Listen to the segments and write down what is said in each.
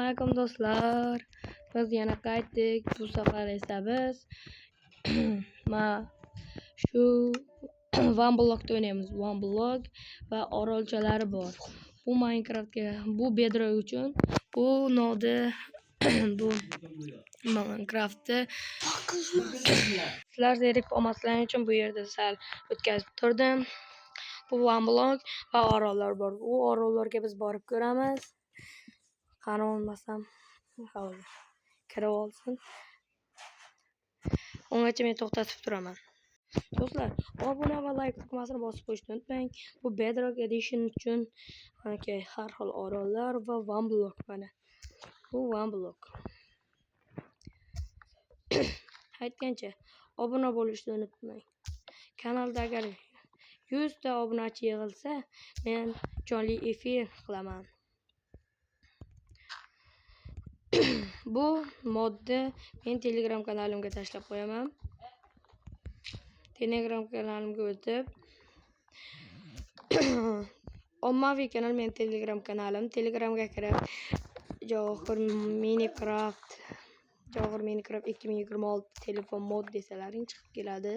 Assalomu alaykum do'stlar. Biz yana qaytdik. Bu safar esa biz shu OneBlock'da o'ynaymiz. OneBlock va orolchalari bor. Bu Minecraftga, bu Bedrock uchun, bu node bu Minecraftda sizlar zerik olmasliklaring uchun bu yerda sal o'tkazib turdim. Bu OneBlock va orollar bor. Bu orollarga biz borib ko'ramiz. Qani olmasam hozir kirib olsin. Ungacha men to'xtatib turaman. Do'stlar, obuna va like tugmasini bosib qo'yishni unutmang. Bu Bedrock Edition uchun har xil orollar va OneBlock mana. Bu OneBlock. Aytgancha, obuna bo'lishni unutmang. Kanalda agar 100 ta obunachi yig'ilsa, men jonli efir qilaman. Bu modni men Telegram kanalimga tashlab qo'yaman. Telegram kanalimga o'tib ommaviy kanal men Telegram kanalim. Telegramga kirib Javohir Minecraft 2026 telefon mod desalaring chiqib keladi.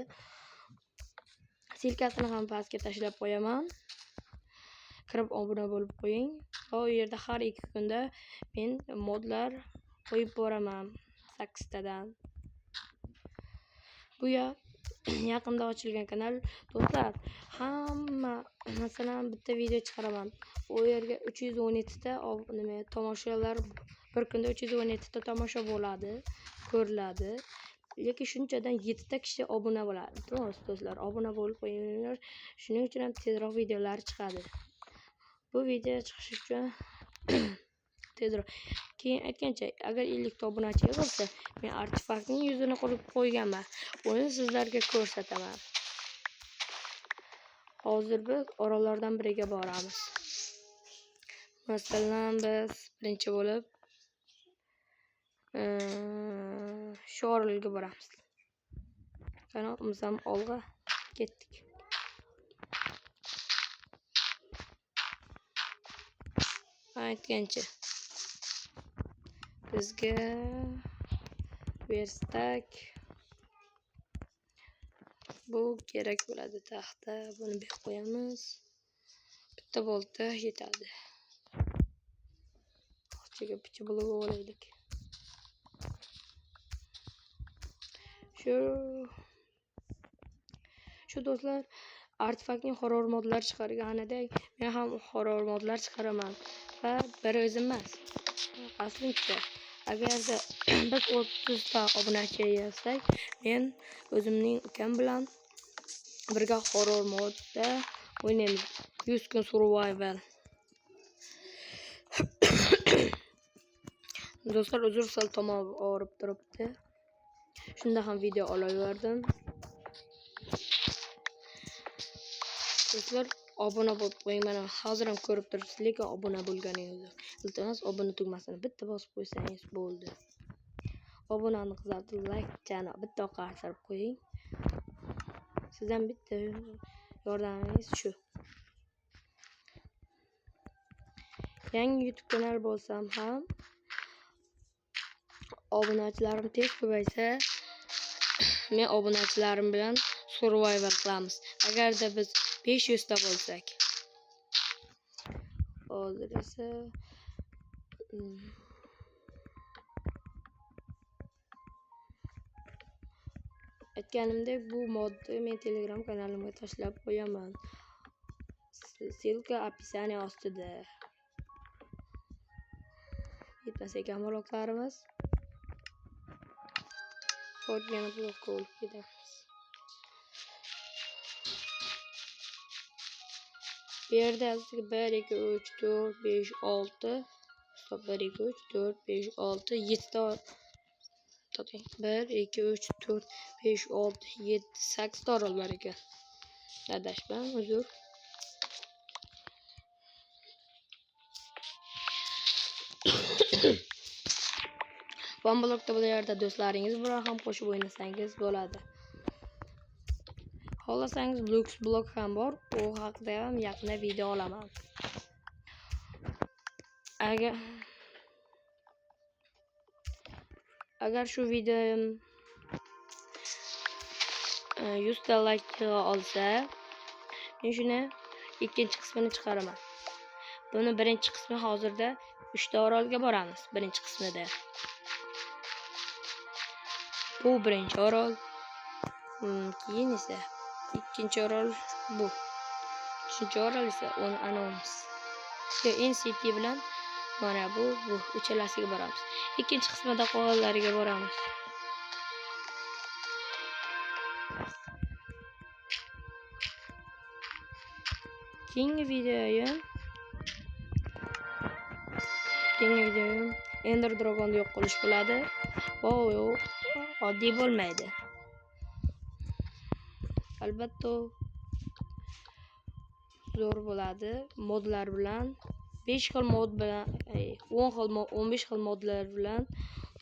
Silkasini ham pastga tashlab qo'yaman. Kirib obuna bo'lib qo'ying. Va u yerda har 2 kunda men modlar qo'yib boraman 8 tadan. Bu yaqinda ochilgan kanal. Do'stlar, hamma masalan bitta video chiqaraman. U yerga 317 ta tomoshalar bir kunda 317 ta tomosha bo'ladi, ko'riladi. Lekin shunchadan 7 ta kishi obuna bo'ladi. Do'stlar, obuna bo'lib qo'yinglar. Shuning uchun ham tezroq videolar chiqadi. Bu video chiqishi uchun tezroq. Keyin aytgancha, agar 50 ta obunachi bo'lsa, men artefaktning yuzini qurib qo'yganman. Uni sizlarga ko'rsataman. Hozir biz orollardan biriga boramiz. Masalan, biz birinchi bo'lib shu orolga boramiz. Qani, o'zim olg'a ketdik. Aytgancha, bizga verstak bu kerak bo'ladi. Taxta, buni bek qo'yamiz. Bitta bolta yetadi. Qo'chaga picha blok olaylik. Shu do'stlar, artefaktning horror modlar chiqarganidek men ham horror modlar chiqaraman va bir o'zim emas. Aslida agarda biz 30 ta obunachi yig'sak, men o'zimning ukam bilan birga horror modda o'ynaymiz. 100 kun survival. Do'stlar, uzr, sal tomog'im og'rib turibdi. Shunda ham video olaverdim. Do'stlar, obuna bo'lib qo'ying. Mana hozir ham ko'rib turibsiz, lekin obuna bo'lganingiz. Iltimos, obuna tugmasini bitta bosib qo'ysangiz bo'ldi. Obunani qizartirib, like-chani bitta oqartirib qo'ying. Sizdan bitta yordamingiz shu. Yangi YouTube kanal bo'lsam ham obunachilarim tez ko'paysa, men obunachilarim bilan survival qilamiz. Agarda biz 500 ta bo'lsak. Hozir esa aytganimdek, bu modni men Telegram kanalimga tashlab qo'yaman. Silka описание ostida. Yetmasa ekan bloklarimiz. Qolgan blokka olib ketamiz. Bu yerda 1 2 3 4 5 6 stop 1 2 3 4 5 6 7 ta 1 2 3 4 5 6 7 8 ta orol bor ekan. Adashmam, uzr. OneBlockda bu yerda do'stlaringiz bilan ham qo'shib o'ynasangiz bo'ladi. Xohlasangiz Lux blok ham bor. U haqida ham yaqinda video olaman. Agar agar shu videom 100 ta like olsa, men shuni ikkinchi qismini chiqaraman. Buni birinchi qismi hozirda 3 ta orolga boramiz. Birinchi qismida. Bu birinchi orol. Keyin esa ikkinchi orol bu. Uchinchi orol esa Anons. NCT bilan mana bu uchalasiga boramiz. Ikkinchi qismida qolganlariga boramiz. Keyingi videoyim Ender Dragonni yo'q qilish bo'ladi. Oddiy bo'lmaydi. Albatta zo'r bo'ladi. Modlar bilan 5 xil mod bilan 15 xil modlar bilan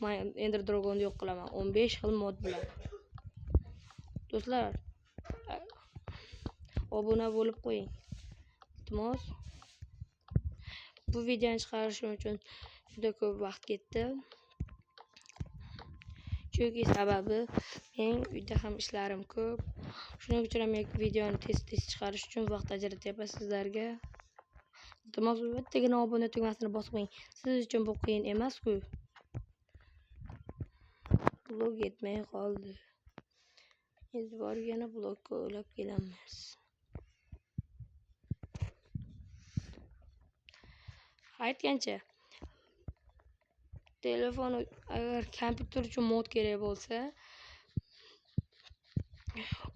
men Ender Dragonni yo'q qilaman. 15 xil mod bilan. Do'stlar, obuna bo'lib qo'ying. Iltimos. Bu videoni chiqarishim uchun juda ko'p vaqt ketdi. Chunki sababi men uyda ham ishlarim ko'p. Shuning uchun men videoni tez chiqarish uchun vaqt ajratyapman sizlarga. Iltimos bittagina obuna tugmasini bosib qo'ying. Siz uchun bu qiyin emas-ku. Blog yetmay qoldi. Endi borgana blogga o'ylab kelamiz. Aytgancha, telefon agar kompyuter uchun mod kerak bo'lsa,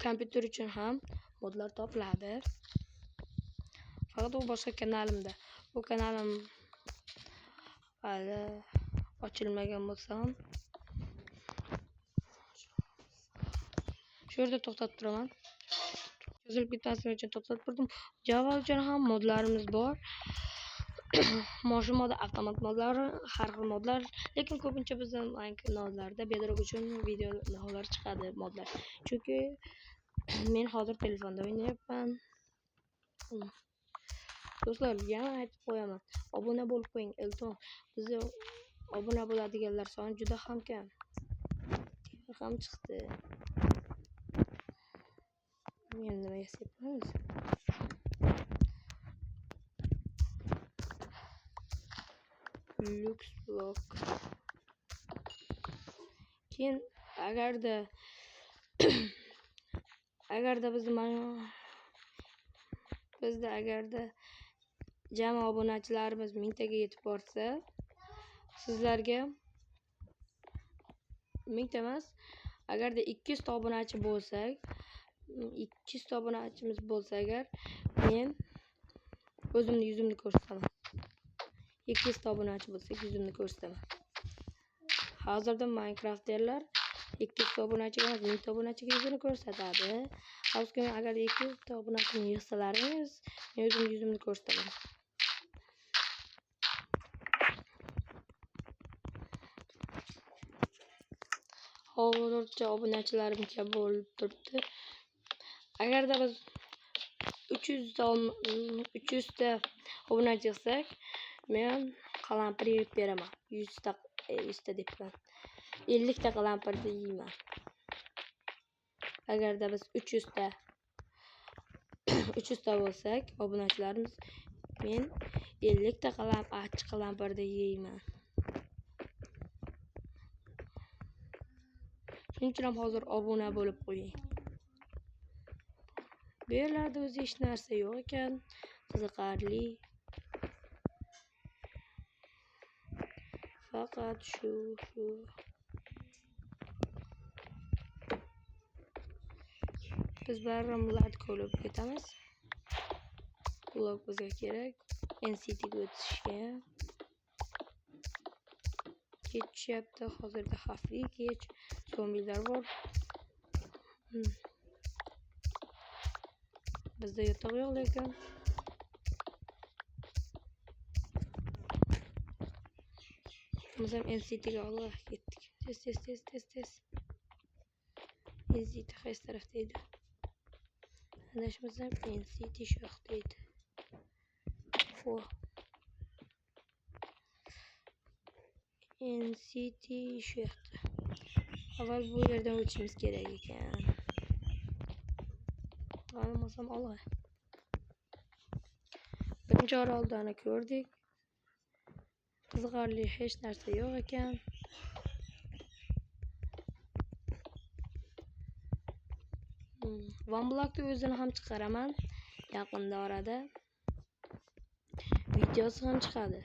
kompyuter uchun ham modlar topiladi. Faqat u boshqa kanalimda. Bu kanalim hali ochilmagan bo'lsa ham shu yerda to'xtatib turaman. Cho'zilib ketmasligi uchun to'xtatib turdim. Java uchun ham modlarimiz bor. Motion modi, avtomat modlari, har xil modlar, lekin ko'pincha bizning kanallarda Bedrock uchun videolar chiqadi modlar. Chunki men hozir telefonda o'ynayapman. Do'stlar, yana aytib qo'yaman. Obuna bo'lib qo'ying. Iltimos, bizga obuna bo'ladiganlar soni juda ham kam. Ham chiqdi. Men nima yasayapmiz? Lux blok. Keyin agarda bizda jami obunachilarimiz 1000 taga yetib borsa, sizlarga 1000 ta emas, agarda 200 ta obunachi bo'lsak, 200 ta obunachimiz bo'lsa agar, men o'zimni yuzimni ko'rsataman. 200 ta obunachi bo'lsak, yuzimni ko'rsataman. Hozirda Minecraft'erlar 200 ta obunachiga emas, 1000 ta obunachiga yuzini ko'rsatadi. Hozir agar 200 ta obunachini yig'salaringiz, men o'zimni yuzimni ko'rsataman. Hozircha obunachilarim kam bo'lib turibdi. Agarda biz 300 ta obunachi yig'sak, men qalampir yeb beraman. 100 ta debman. 50 ta qalampirni yeyman. Agarda biz 300 ta bo'lsak, obunachilarimiz, men 50 ta achchiq qalampirni yeyman. Shuning uchun ham hozir obuna bo'lib qo'ying. Bu yerlarda o'zi hech narsa yo'q ekan, qiziqarli. Faqat shu. Biz barramlarni ko'rib ketamiz. Blog bizga kerak. NCT'ga o'tishga. Ketishyapti. Hozirda xavfli kech. Zombilar bor. Bizda yotoq yo'q lekin. Biz ham NCT'ga olib ketdik. Tez. NCT qaysi tarafda edi? Adashmasam NCT shu yoqda edi. NCT shu yoqda. Avval bu yerdan o'tishimiz kerak ekan. Qaramasam olay. Birinchi oroldani ko'rdik. Qiziqarli hech narsa yo'q ekan. Van Block'ni o'zini ham chiqaraman. Yaqinda orada videosi ham chiqadi.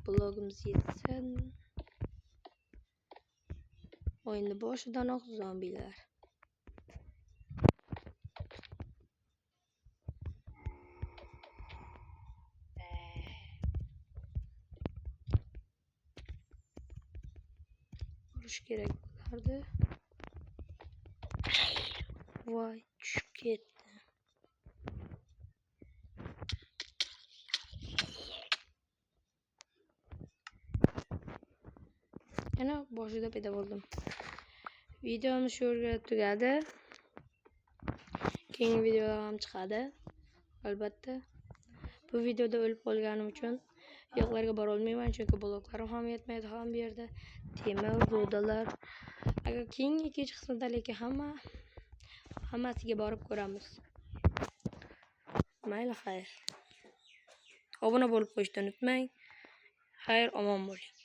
Blogimiz yetsin. O'yinni boshidanoq zombilar. Urush kerak bo'lardi. Voy, tushib ketdi. Yana boshida paydo bo'ldim. Videomiz shu yerga tugadi. Keyingi videolar ham chiqadi. Albatta. Bu videoda o'lib qolganim uchun yo'qlarga bora olmayman, chunki bloklarim ham yetmaydi ham bu yerda. Temir, rudalar. Agar keyingi ikkinchi qismda lekin hammasiga borib ko'ramiz. Mayli, xayr. Obuna bo'lib qo'yishni unutmang. Xayr, omon bo'ling.